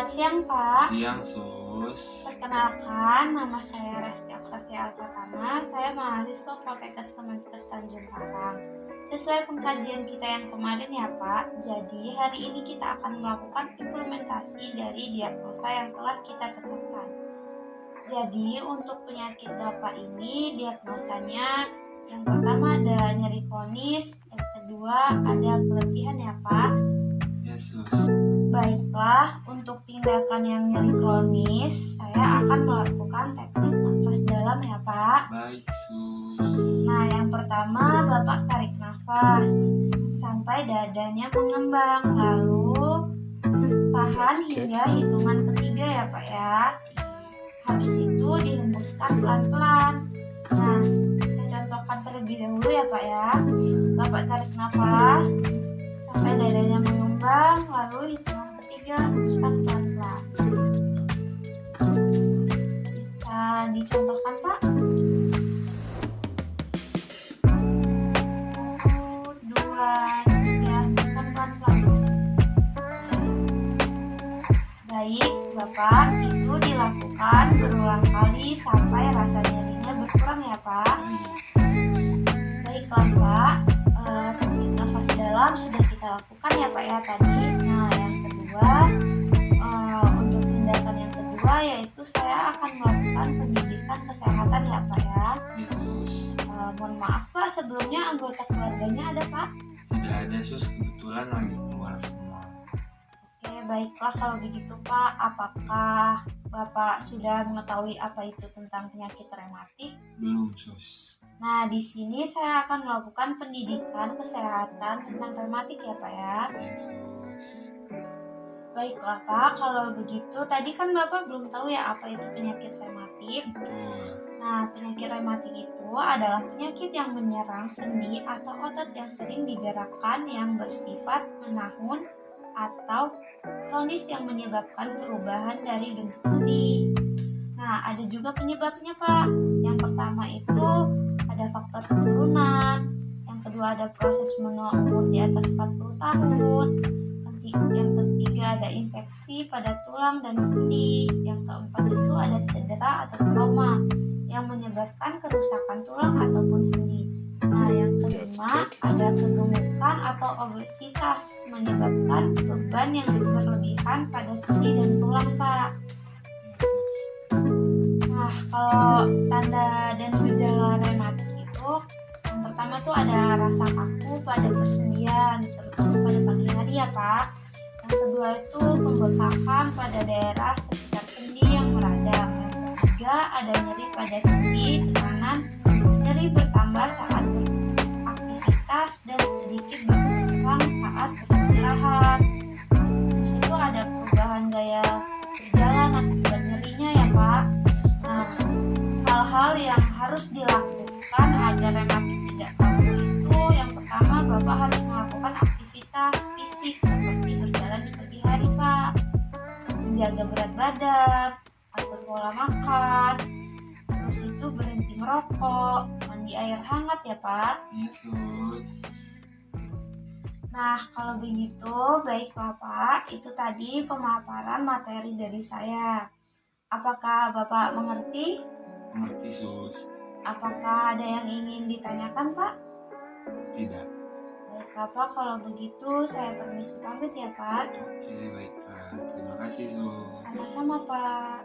Selamat siang, Pak. Siang, Sus. Perkenalkan, nama saya Resti Octavia Alfatama. Saya mahasiswa Fakultas Kemenkes Tanjung Karang. Sesuai pengkajian kita yang kemarin ya, Pak. Jadi, hari ini kita akan melakukan implementasi dari diagnosa yang telah kita tetapkan. Jadi, untuk penyakit Bapak ini, diagnosanya yang pertama ada nyeri kronis, yang kedua ada keletihan ya, Pak. Ya, Sus. Baiklah, untuk tindakan yang nyeri kronis, saya akan melakukan teknik nafas dalam ya, Pak. Baik, Sus. Nah, yang pertama, Bapak tarik nafas sampai dadanya mengembang, lalu tahan hingga hitungan ketiga ya, Pak ya. Habis itu dihembuskan pelan-pelan. Nah, saya contohkan terlebih dahulu ya, Pak ya. Bapak tarik nafas sampai dadanya mengembang, lalu hitungan ketiga hembuskan pelan-pelan. Bisa dicontohkan, Pak? 1, 2, 3, hembuskan pelan-pelan. Baik, Bapak, itu dilakukan berulang kali sampai rasa nyerinya berkurang ya, Pak. Baiklah, Pak. Teknik nafas dalam sudah kita lakukan ya, Pak ya tadi. Nah, yang kedua, untuk tindakan yang kedua yaitu saya akan melakukan pendidikan kesehatan ya, Pak ya. Ya, Sus. Mohon maaf, Pak, sebelumnya anggota keluarganya ada, Pak? Tidak ada, Sus. Kebetulan lagi keluar semua. Oke, baiklah kalau begitu, Pak. Apakah Bapak sudah mengetahui apa itu tentang penyakit rematik? Belum, Sus. Nah, di sini saya akan melakukan pendidikan kesehatan tentang rematik ya, Pak ya. Ya, Sus. Baiklah, Pak, kalau begitu tadi kan Bapak belum tahu ya apa itu penyakit rematik. Betul. Nah, penyakit rematik itu adalah penyakit yang menyerang sendi atau otot yang sering digerakkan yang bersifat menahun atau kronis yang menyebabkan perubahan dari bentuk sendi. Nah, ada juga penyebabnya, Pak. Yang pertama itu ada faktor keturunan, yang kedua ada proses menua umur di atas 40 tahun, yang ketiga ada infeksi pada tulang dan sendi, yang keempat itu ada cedera atau trauma yang menyebabkan kerusakan tulang ataupun sendi. Nah, yang kelima ada kegemukan atau obesitas menyebabkan beban yang berlebihan pada sendi dan tulang, Pak. Nah, kalau tanda dan gejala rematik itu yang pertama tuh ada rasa kaku pada persendian, terutama pada pagi hari ya, Pak. Yang kedua itu pembekakan pada daerah sekitar sendi yang meradang. Yang ketiga ada nyeri pada sendi kanan, nyeri bertambah saat beraktivitas dan sedikit berkurang saat beristirahat. Terus itu ada perubahan gaya berjalan akibat nyerinya ya, Pak. Nah, hal-hal yang harus dilakukan agar rematik tidak kambuh itu yang pertama Bapak harus melakukan aktivitas fisik seperti berjalan di pagi hari, Pak, menjaga berat badan, atur pola makan, terus itu berhenti merokok, mandi air hangat ya, Pak. Ya, Sus. Nah, kalau begitu baiklah, Pak, itu tadi pemaparan materi dari saya. Apakah Bapak mengerti? Mengerti, Sus. Apakah ada yang ingin ditanyakan, Pak? Tidak. Baiklah, Pak, kalau begitu saya permisi pamit ya, Pak. Oke, baiklah. Terima kasih, Sus. Sama-sama, Pak.